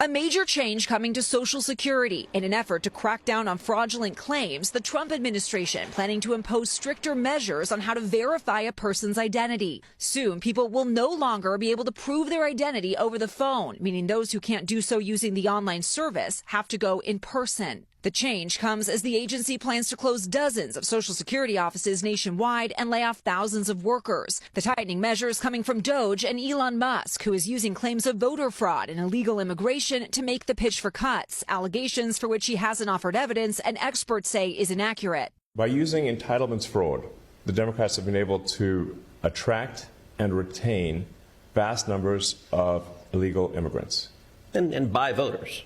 A major change coming to Social Security in an effort to crack down on fraudulent claims. The Trump administration planning to impose stricter measures on how to verify a person's identity. Soon, people will no longer be able to prove their identity over the phone, meaning those who can't do so using the online service have to go in person. The change comes as the agency plans to close dozens of Social Security offices nationwide and lay off thousands of workers. The tightening measures coming from Doge and Elon Musk, who is using claims of voter fraud and illegal immigration to make the pitch for cuts, allegations for which he hasn't offered evidence and experts say is inaccurate. By using entitlements fraud, the Democrats have been able to attract and retain vast numbers of illegal immigrants. And buy voters.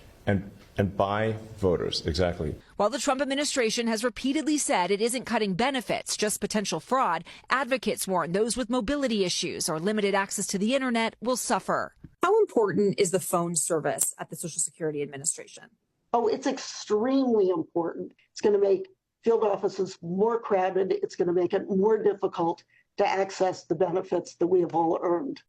And by voters, exactly. While the Trump administration has repeatedly said it isn't cutting benefits, just potential fraud, advocates warn those with mobility issues or limited access to the internet will suffer. How important is the phone service at the Social Security Administration? Oh, it's extremely important. It's going to make field offices more crowded. It's going to make it more difficult to access the benefits that we have all earned.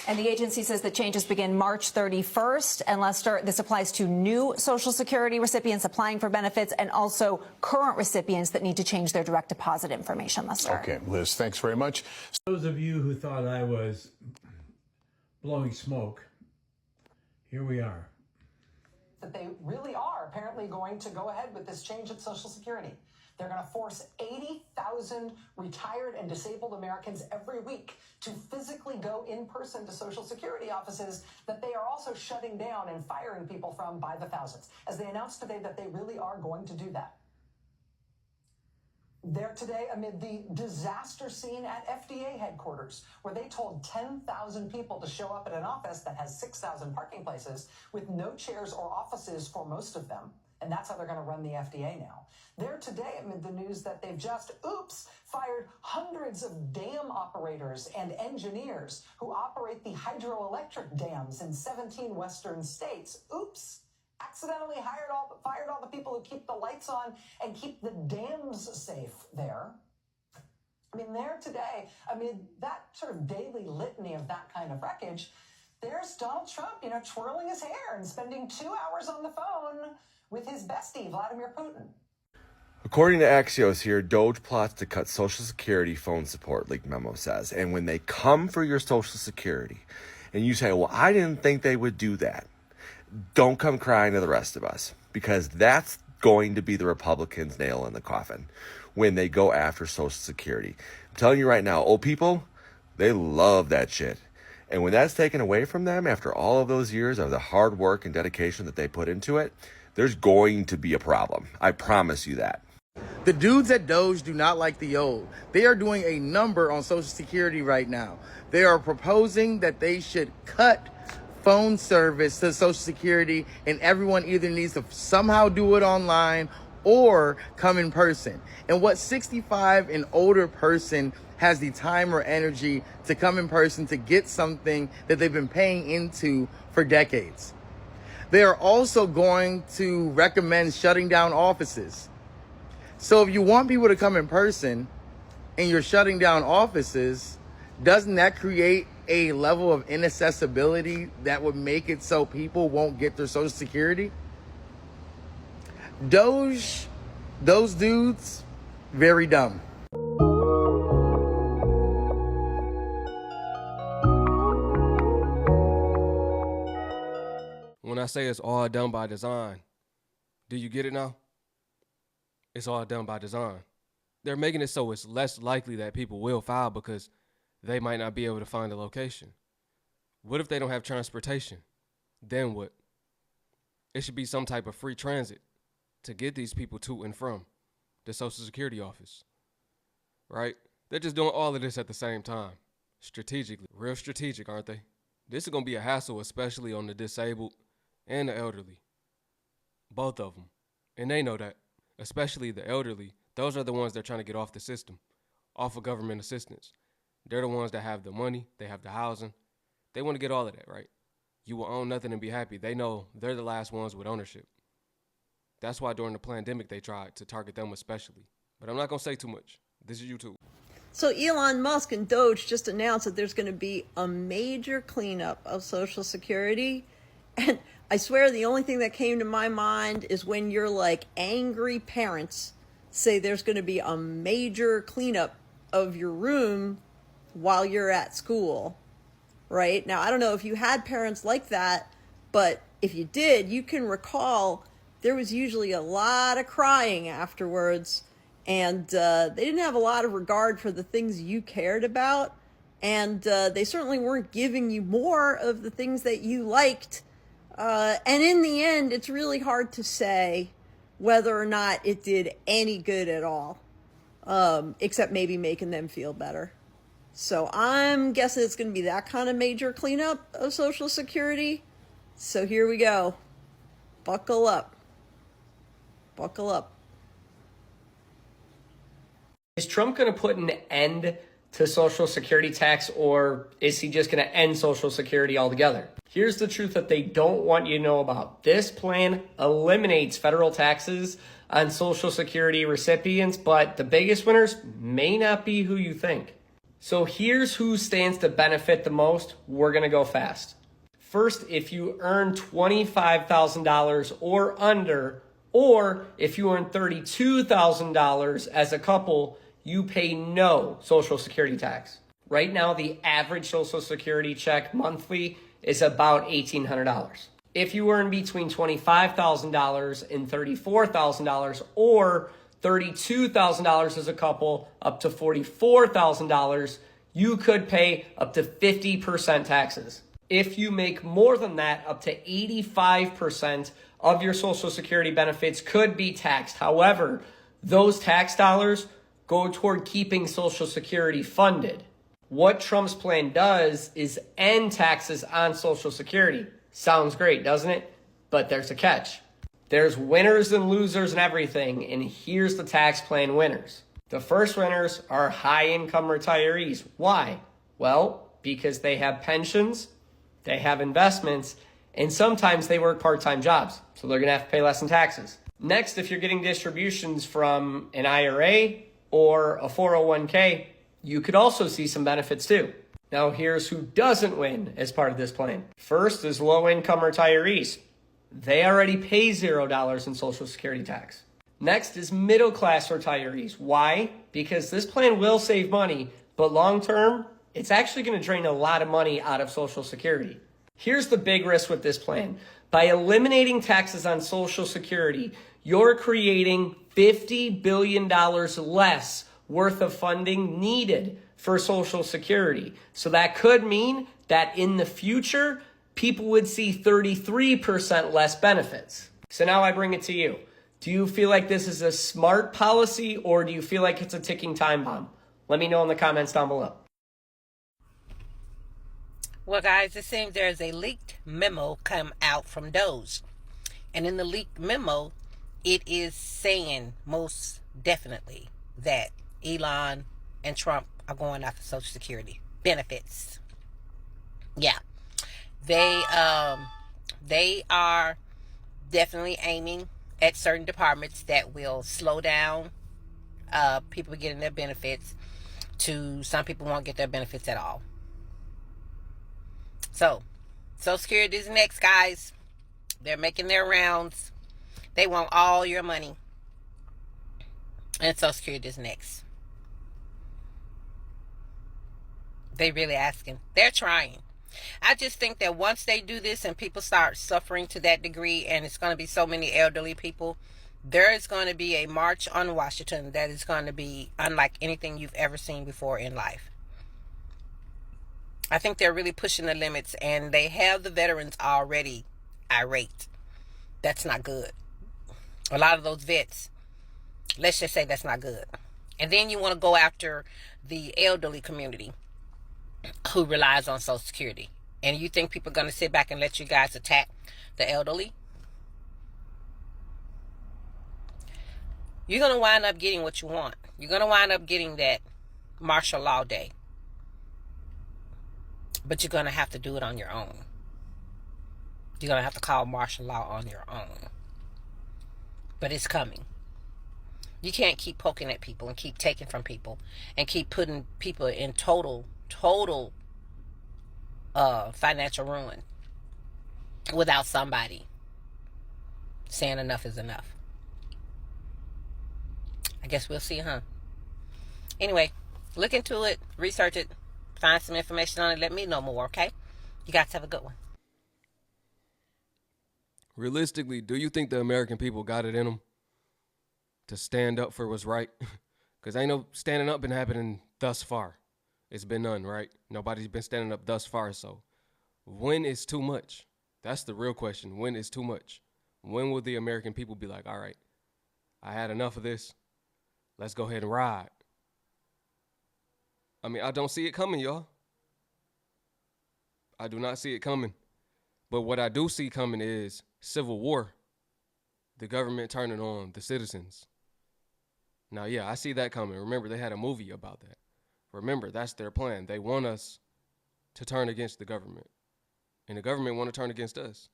And the agency says the changes begin March 31st. And Lester, this applies to new Social Security recipients applying for benefits and also current recipients that need to change their direct deposit information, Lester. Okay, Liz, thanks very much. Those of you who thought I was blowing smoke, here we are. That they really are apparently going to go ahead with this change at Social Security. They're going to force 80,000 retired and disabled Americans every week to physically go in person to Social Security offices that they are also shutting down and firing people from by the thousands. As they announced today that they really are going to do that. They're today amid the disaster scene at FDA headquarters, where they told 10,000 people to show up at an office that has 6,000 parking places with no chairs or offices for most of them. And that's how they're going to run the FDA now. They're today amid the news that they've just, fired hundreds of dam operators and engineers who operate the hydroelectric dams in 17 Western states. Accidentally fired all the people who keep the lights on and keep the dams safe there. I mean, there today, amid that sort of daily litany of that kind of wreckage, there's Donald Trump, twirling his hair and spending 2 hours on the phone with his bestie, Vladimir Putin. According to Axios here, Doge plots to cut Social Security phone support, leaked memo says. And when they come for your Social Security and you say, well, I didn't think they would do that, don't come crying to the rest of us, because that's going to be the Republicans' nail in the coffin when they go after Social Security. I'm telling you right now, old people, they love that shit. And when that's taken away from them after all of those years of the hard work and dedication that they put into it, there's going to be a problem. I promise you that. The dudes at Doge do not like the old. They are doing a number on Social Security right now. They are proposing that they should cut phone service to Social Security, and everyone either needs to somehow do it online or come in person. And what 65 and older person has the time or energy to come in person to get something that they've been paying into for decades? They are also going to recommend shutting down offices. So if you want people to come in person and you're shutting down offices, doesn't that create a level of inaccessibility that would make it so people won't get their Social Security? Doge, those dudes, very dumb. When I say it's all done by design, do you get it now? It's all done by design. They're making it so it's less likely that people will file because they might not be able to find a location. What if they don't have transportation? Then what? It should be some type of free transit to get these people to and from the Social Security office, right? They're just doing all of this at the same time, strategically. Real strategic, aren't they? This is going to be a hassle, especially on the disabled and the elderly. Both of them. And they know that. Especially the elderly. Those are the ones they're trying to get off the system, off of government assistance. They're the ones that have the money, they have the housing. They want to get all of that, right? You will own nothing and be happy. They know they're the last ones with ownership. That's why during the pandemic they tried to target them especially. But I'm not going to say too much. This is YouTube. So Elon Musk and Doge just announced that there's going to be a major cleanup of Social Security, And I swear the only thing that came to my mind is when you're like angry parents say there's going to be a major cleanup of your room while you're at school, right? Now, I don't know if you had parents like that, but if you did, you can recall there was usually a lot of crying afterwards, and they didn't have a lot of regard for the things you cared about, and they certainly weren't giving you more of the things that you liked. And in the end, it's really hard to say whether or not it did any good at all, except maybe making them feel better. So I'm guessing it's going to be that kind of major cleanup of Social Security. So here we go. Buckle up. Buckle up. Is Trump going to put an end to Social Security tax, or is he just going to end Social Security altogether? Here's the truth that they don't want you to know about. This plan eliminates federal taxes on Social Security recipients, but the biggest winners may not be who you think. So here's who stands to benefit the most. We're going to go fast. First, if you earn $25,000 or under, or if you earn $32,000 as a couple, you pay no Social Security tax. Right now, the average Social Security check monthly is about $1,800. If you earn between $25,000 and $34,000, or $32,000 as a couple up to $44,000, you could pay up to 50% taxes. If you make more than that, up to 85% of your Social Security benefits could be taxed. However, those tax dollars go toward keeping Social Security funded. What Trump's plan does is end taxes on Social Security. Sounds great, doesn't it? But there's a catch. There's winners and losers and everything, and here's the tax plan winners. The first winners are high-income retirees. Why? Well, because they have pensions, they have investments, and sometimes they work part-time jobs, so they're going to have to pay less in taxes. Next, if you're getting distributions from an IRA or a 401k, you could also see some benefits too. Now, here's who doesn't win as part of this plan. First is low-income retirees. They already pay $0 in Social Security tax. Next is middle-class retirees. Why? Because this plan will save money, but long-term, it's actually going to drain a lot of money out of Social Security. Here's the big risk with this plan. By eliminating taxes on Social Security, you're creating $50 billion less worth of funding needed for Social Security. So that could mean that in the future, people would see 33% less benefits. So now I bring it to you. Do you feel like this is a smart policy, or do you feel like it's a ticking time bomb? Let me know in the comments down below. Well, guys, it seems there's a leaked memo come out from Doge. And in the leaked memo, it is saying most definitely that Elon and Trump are going after Social Security benefits. Yeah. They are definitely aiming at certain departments that will slow down people getting their benefits. To some people won't get their benefits at all. So, Social Security is next, guys. They're making their rounds. They want all your money. And Social Security is next. They really asking. They're trying. I just think that once they do this and people start suffering to that degree, and it's going to be so many elderly people, there is going to be a march on Washington that is going to be unlike anything you've ever seen before in life. I think they're really pushing the limits, and they have the veterans already irate. That's not good. A lot of those vets, let's just say that's not good. And then you want to go after the elderly community who relies on Social Security. And you think people are going to sit back and let you guys attack the elderly? You're going to wind up getting what you want. You're going to wind up getting that martial law day. But you're going to have to do it on your own. You're going to have to call martial law on your own. But it's coming. You can't keep poking at people and keep taking from people and keep putting people in total financial ruin. without somebody saying enough is enough. I guess we'll see, huh? Anyway, look into it, research it, find some information on it, let me know more, okay? You guys have a good one. Realistically, do you think the American people got it in them to stand up for what's right? Because ain't no standing up been happening thus far. It's been none, right? Nobody's been standing up thus far. So when is too much? That's the real question. When is too much? When will the American people be like, all right, I had enough of this. Let's go ahead and ride. I mean, I don't see it coming, y'all. I do not see it coming. But what I do see coming is civil war. The government turning on the citizens. Now, yeah, I see that coming. Remember, they had a movie about that. Remember, that's their plan. They want us to turn against the government. And the government want to turn against us.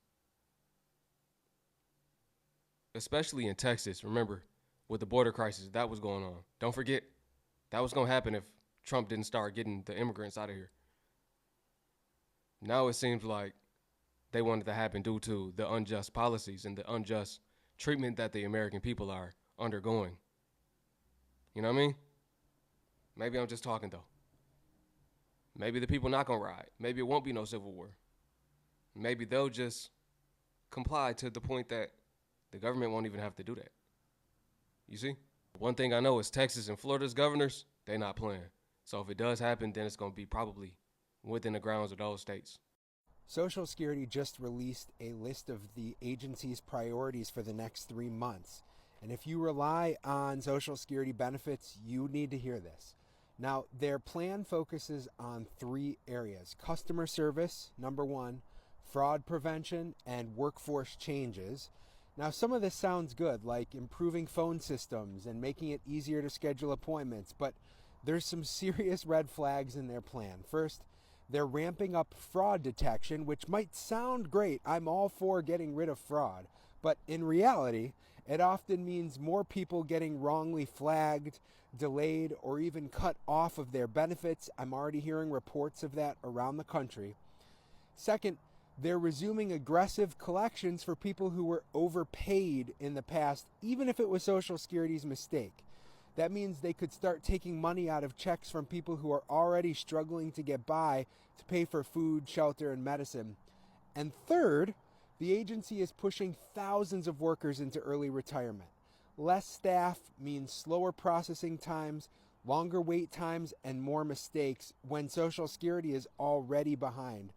Especially in Texas. Remember, with the border crisis, that was going on. Don't forget, that was going to happen if Trump didn't start getting the immigrants out of here. Now it seems like they wanted to happen due to the unjust policies and the unjust treatment that the American people are undergoing. You know what I mean? Maybe I'm just talking, though. Maybe the people not going to ride. Maybe it won't be no civil war. Maybe they'll just comply to the point that the government won't even have to do that. You see? One thing I know is Texas and Florida's governors, they not playing. So if it does happen, then it's going to be probably within the grounds of those states. Social Security just released a list of the agency's priorities for the next 3 months. And if you rely on Social Security benefits, you need to hear this. Now, their plan focuses on 3 areas: customer service, number 1, fraud prevention, and workforce changes. Now, some of this sounds good, like improving phone systems and making it easier to schedule appointments, but there's some serious red flags in their plan. First, they're ramping up fraud detection, which might sound great. I'm all for getting rid of fraud. But in reality, it often means more people getting wrongly flagged, delayed, or even cut off of their benefits. I'm already hearing reports of that around the country. Second, they're resuming aggressive collections for people who were overpaid in the past, even if it was Social Security's mistake. That means they could start taking money out of checks from people who are already struggling to get by to pay for food, shelter, and medicine. And third, the agency is pushing thousands of workers into early retirement. Less staff means slower processing times, longer wait times, and more mistakes when Social Security is already behind.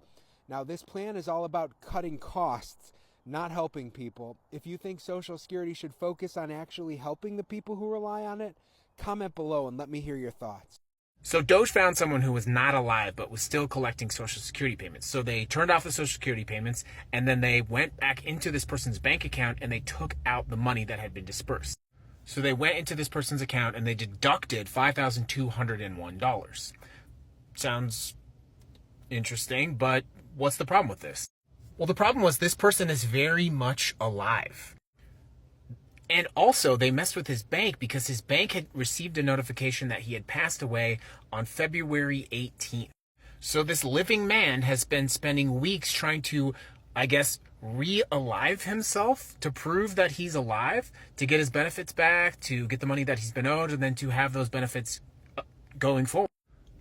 Now, this plan is all about cutting costs, not helping people. If you think Social Security should focus on actually helping the people who rely on it, comment below and let me hear your thoughts. So Doge found someone who was not alive but was still collecting Social Security payments. So they turned off the Social Security payments, and then they went back into this person's bank account and they took out the money that had been dispersed. So they went into this person's account and they deducted $5,201. Sounds interesting, but what's the problem with this? Well, the problem was this person is very much alive. And also, they messed with his bank because his bank had received a notification that he had passed away on February 18th. So this living man has been spending weeks trying to, I guess, re-alive himself to prove that he's alive, to get his benefits back, to get the money that he's been owed, and then to have those benefits going forward.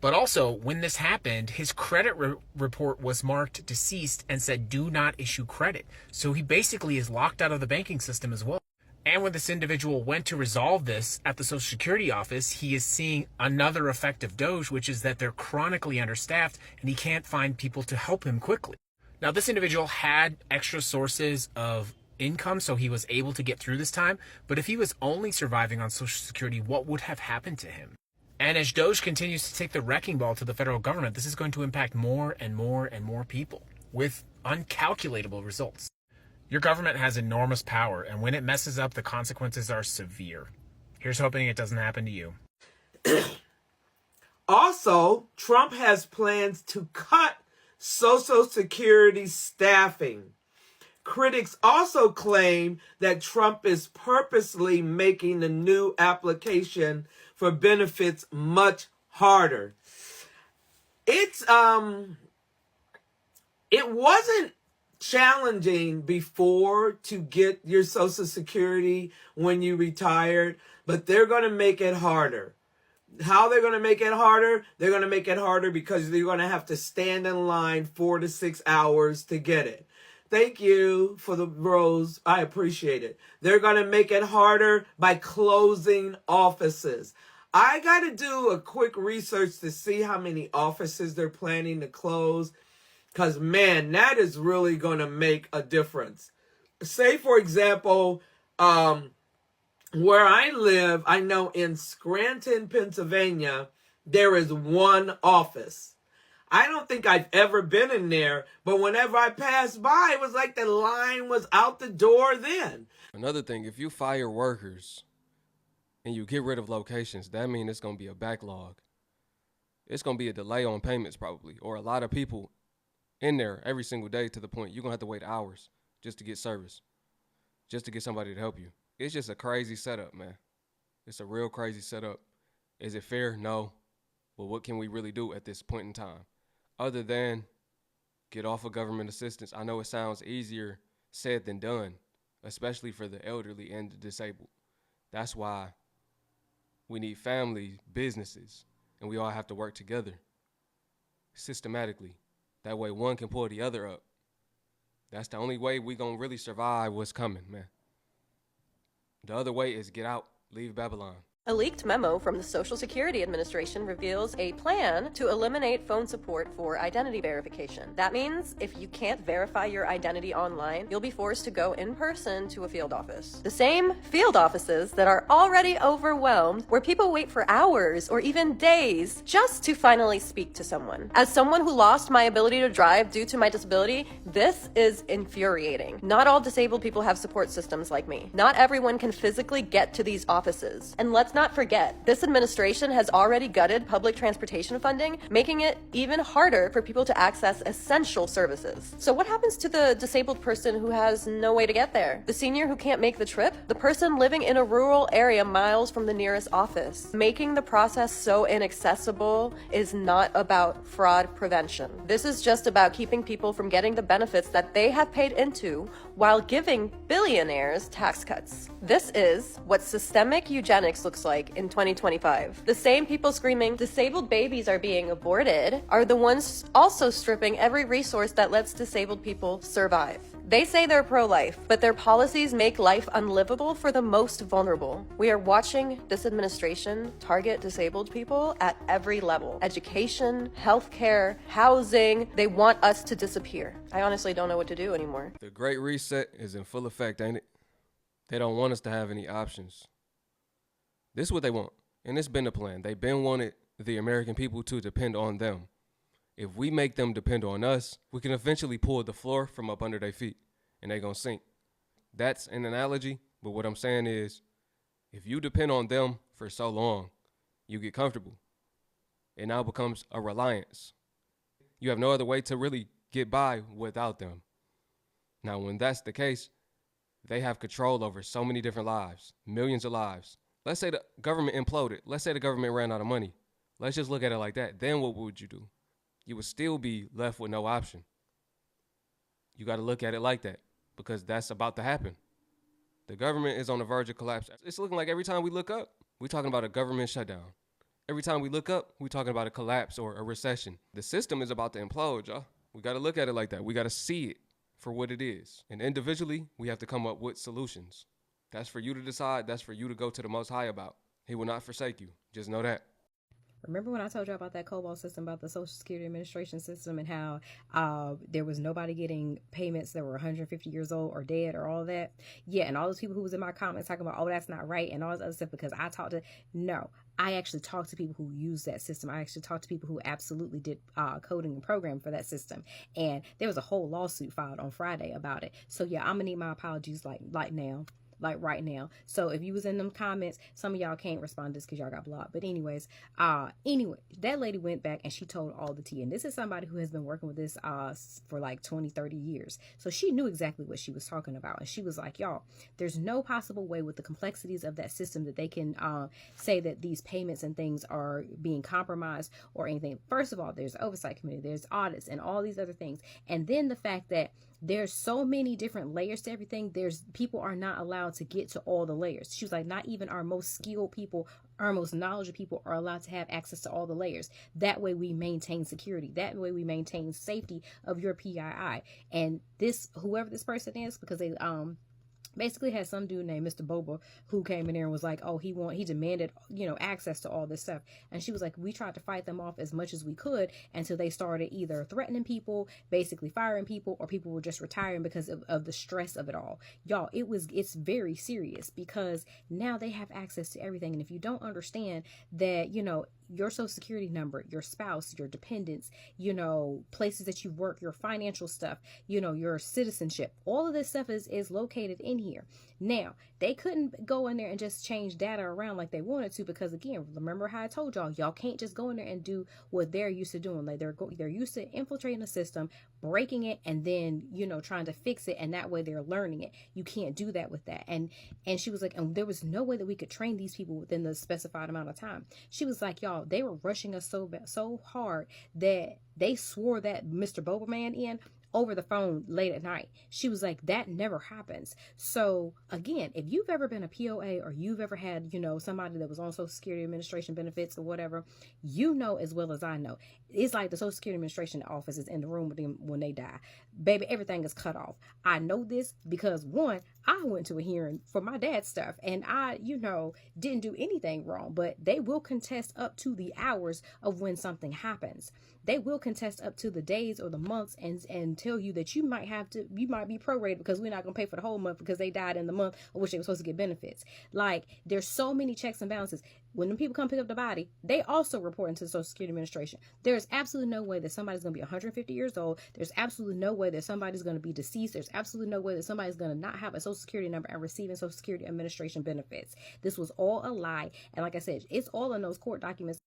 But also, when this happened, his credit report was marked deceased and said, do not issue credit. So he basically is locked out of the banking system as well. And when this individual went to resolve this at the Social Security office, he is seeing another effect of Doge, which is that they're chronically understaffed and he can't find people to help him quickly. Now, this individual had extra sources of income, so he was able to get through this time. But if he was only surviving on Social Security, what would have happened to him? And as Doge continues to take the wrecking ball to the federal government, this is going to impact more and more and more people with uncalculatable results. Your government has enormous power, and when it messes up, the consequences are severe. Here's hoping it doesn't happen to you. Also, Trump has plans to cut Social Security staffing. Critics also claim that Trump is purposely making the new application for benefits much harder. It wasn't challenging before to get your Social Security when you retired, but they're going to make it harder. How they're going to make it harder? They're going to make it harder because you're going to have to stand in line 4 to 6 hours to get it. Thank you for the rose. I appreciate it. They're going to make it harder by closing offices. I got to do a quick research to see how many offices they're planning to close, because, man, that is really going to make a difference. Say, for example, where I live, I know in Scranton, Pennsylvania, there is one office. I don't think I've ever been in there, but whenever I passed by, it was like the line was out the door then. Another thing, if you fire workers and you get rid of locations, that means it's going to be a backlog. It's going to be a delay on payments probably, or a lot of people in there every single day to the point you're going to have to wait hours just to get service, just to get somebody to help you. It's just a crazy setup, man. It's a real crazy setup. Is it fair? No. But what can we really do at this point in time? Other than get off of government assistance. I know it sounds easier said than done, especially for the elderly and the disabled. That's why we need family, businesses, and we all have to work together systematically. That way one can pull the other up. That's the only way we gonna really survive what's coming, man. The other way is get out, leave Babylon. A leaked memo from the Social Security Administration reveals a plan to eliminate phone support for identity verification. That means if you can't verify your identity online, you'll be forced to go in person to a field office. The same field offices that are already overwhelmed, where people wait for hours or even days just to finally speak to someone. As someone who lost my ability to drive due to my disability, this is infuriating. Not all disabled people have support systems like me. Not everyone can physically get to these offices. And let's not forget, this administration has already gutted public transportation funding, making it even harder for people to access essential services. So what happens to the disabled person who has no way to get there? The senior who can't make the trip? The person living in a rural area miles from the nearest office? Making the process so inaccessible is not about fraud prevention. This is just about keeping people from getting the benefits that they have paid into while giving billionaires tax cuts. This is what systemic eugenics looks like in 2025. The same people screaming disabled babies are being aborted are the ones also stripping every resource that lets disabled people survive. They say they're pro-life, but their policies make life unlivable for the most vulnerable. We are watching this administration target disabled people at every level. Education, healthcare, housing. They want us to disappear. I honestly don't know what to do anymore. The Great Reset is in full effect, ain't it? They don't want us to have any options. This is what they want, and it's been the plan. They've been wanted the American people to depend on them. If we make them depend on us, we can eventually pull the floor from up under their feet, and they're gonna sink. That's an analogy, but what I'm saying is, if you depend on them for so long, you get comfortable. It now becomes a reliance. You have no other way to really get by without them. Now, when that's the case, they have control over so many different lives, millions of lives. Let's say the government imploded. Let's say the government ran out of money. Let's just look at it like that. Then what would you do? You would still be left with no option. You got to look at it like that, because that's about to happen. The government is on the verge of collapse. It's looking like every time we look up, we're talking about a government shutdown. Every time we look up, we're talking about a collapse or a recession. The system is about to implode, y'all. We got to look at it like that. We got to see it for what it is. And individually, we have to come up with solutions. That's for you to decide. That's for you to go to the Most High about. He will not forsake you. Just know that. Remember when I told you about that COBOL system, about the Social Security Administration system, and how there was nobody getting payments that were 150 years old or dead or all that? Yeah, and all those people who was in my comments talking about, oh, that's not right, and all this other stuff, because I talked to, no, I actually talked to people who use that system. I actually talked to people who absolutely did coding and program for that system. And there was a whole lawsuit filed on Friday about it. So yeah, I'm gonna need my apologies like now. Like right now. So if you was in them comments, some of y'all can't respond to this because y'all got blocked. But anyways, that lady went back and she told all the tea. And this is somebody who has been working with this for like 20, 30 years. So she knew exactly what she was talking about. And she was like, y'all, there's no possible way with the complexities of that system that they can say that these payments and things are being compromised or anything. First of all, there's oversight committee, there's audits and all these other things. And then the fact that there's so many different layers to everything. People are not allowed to get to all the layers. She was like, not even our most skilled people, our most knowledgeable people are allowed to have access to all the layers. That way we maintain security. That way we maintain safety of your PII. And whoever this person is, because they basically had some dude named Mr. Boba who came in there and was like, oh, he demanded, access to all this stuff. And she was like, we tried to fight them off as much as we could until they started either threatening people, basically firing people, or people were just retiring because of the stress of it all. Y'all, it's very serious, because now they have access to everything. And if you don't understand that, your social security number, your spouse, your dependents, places that you work, your financial stuff, your citizenship, all of this stuff is located in here. Now, they couldn't go in there and just change data around like they wanted to, because again, remember how I told y'all can't just go in there and do what they're used to doing. Like they're used to infiltrating the system, breaking it, and then, trying to fix it. And that way they're learning it. You can't do that with that. And she was like, and there was no way that we could train these people within the specified amount of time. She was like, y'all, they were rushing us so hard that they swore that Mr. Boba man in over the phone late at night. She was like, that never happens. So again, if you've ever been a POA, or you've ever had, somebody that was on Social Security Administration benefits or whatever, as well as I know, it's like the Social Security Administration office is in the room with them when they die. Baby, everything is cut off. I know this because, one, I went to a hearing for my dad's stuff, and I, didn't do anything wrong, but they will contest up to the hours of when something happens. They will contest up to the days or the months and tell you that you might be prorated because we're not going to pay for the whole month because they died in the month of which they were supposed to get benefits. Like, there's so many checks and balances. When the people come pick up the body, they also report into the Social Security Administration. There's absolutely no way that somebody's going to be 150 years old. There's absolutely no way that somebody's going to be deceased. There's absolutely no way that somebody's going to not have a Social Security number and receiving Social Security Administration benefits. This was all a lie. And like I said, it's all in those court documents.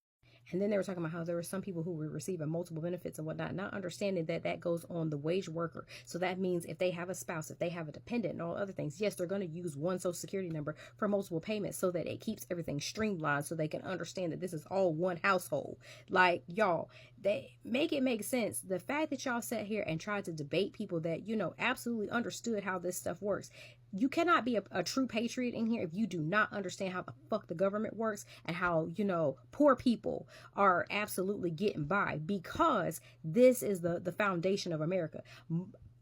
And then they were talking about how there were some people who were receiving multiple benefits and whatnot, not understanding that goes on the wage worker. So that means if they have a spouse, if they have a dependent and all other things, yes, they're going to use one Social Security number for multiple payments so that it keeps everything streamlined so they can understand that this is all one household. Like, y'all, they make it make sense. The fact that y'all sat here and tried to debate people that, absolutely understood how this stuff works. You cannot be a true patriot in here if you do not understand how the fuck the government works and how, poor people are absolutely getting by, because this is the foundation of America.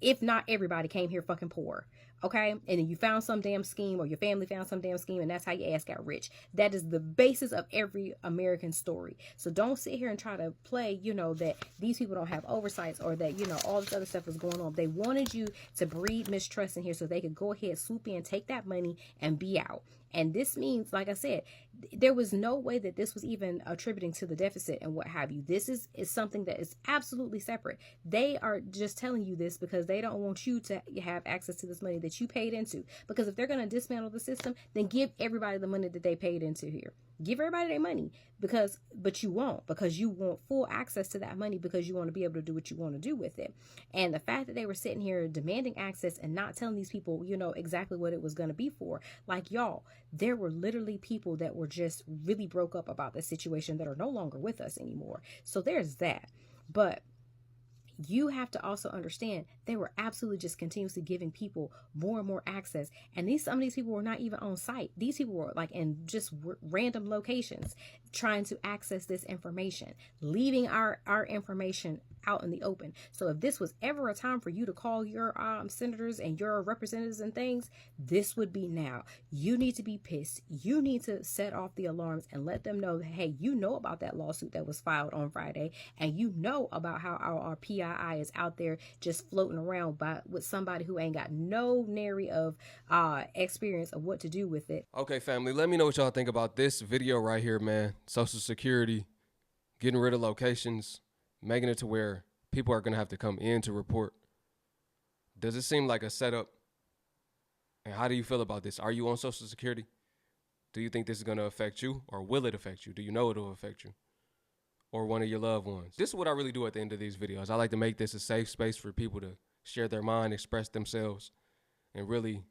If not everybody came here fucking poor. Okay. And then you found some damn scheme, or your family found some damn scheme, and that's how your ass got rich. That is the basis of every American story. So don't sit here and try to play, that these people don't have oversights, or that, all this other stuff is going on. They wanted you to breed mistrust in here so they could go ahead, swoop in, take that money, and be out. And this means, like I said, there was no way that this was even attributing to the deficit and what have you. This is something that is absolutely separate. They are just telling you this because they don't want you to have access to this money that you paid into. Because if they're going to dismantle the system, then give everybody the money that they paid into here. Give everybody their money, but you won't, because you want full access to that money, because you want to be able to do what you want to do with it. And the fact that they were sitting here demanding access and not telling these people, exactly what it was going to be for. Like, y'all, there were literally people that were just really broke up about this situation that are no longer with us anymore. So there's that. But you have to also understand they were absolutely just continuously giving people more and more access. And some of these people were not even on site. These people were like in just random locations trying to access this information, leaving our information out in the open. So if this was ever a time for you to call your senators and your representatives and things, this would be now. You need to be pissed. You need to set off the alarms and let them know that, hey, about that lawsuit that was filed on Friday, and about how our PII is out there just floating around with somebody who ain't got no nary of experience of what to do with it. Okay, family, let me know what y'all think about this video right here, man. Social Security, getting rid of locations, making it to where people are going to have to come in to report. Does it seem like a setup? And how do you feel about this? Are you on Social Security? Do you think this is going to affect you, or will it affect you? Do you know it will affect you or one of your loved ones? This is what I really do at the end of these videos. I like to make this a safe space for people to share their mind, express themselves, and really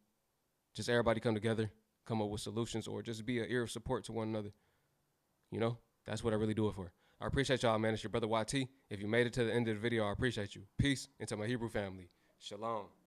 just everybody come together, come up with solutions, or just be an ear of support to one another. That's what I really do it for. I appreciate y'all, man. It's your brother YT. If you made it to the end of the video, I appreciate you. Peace, and to my Hebrew family, Shalom.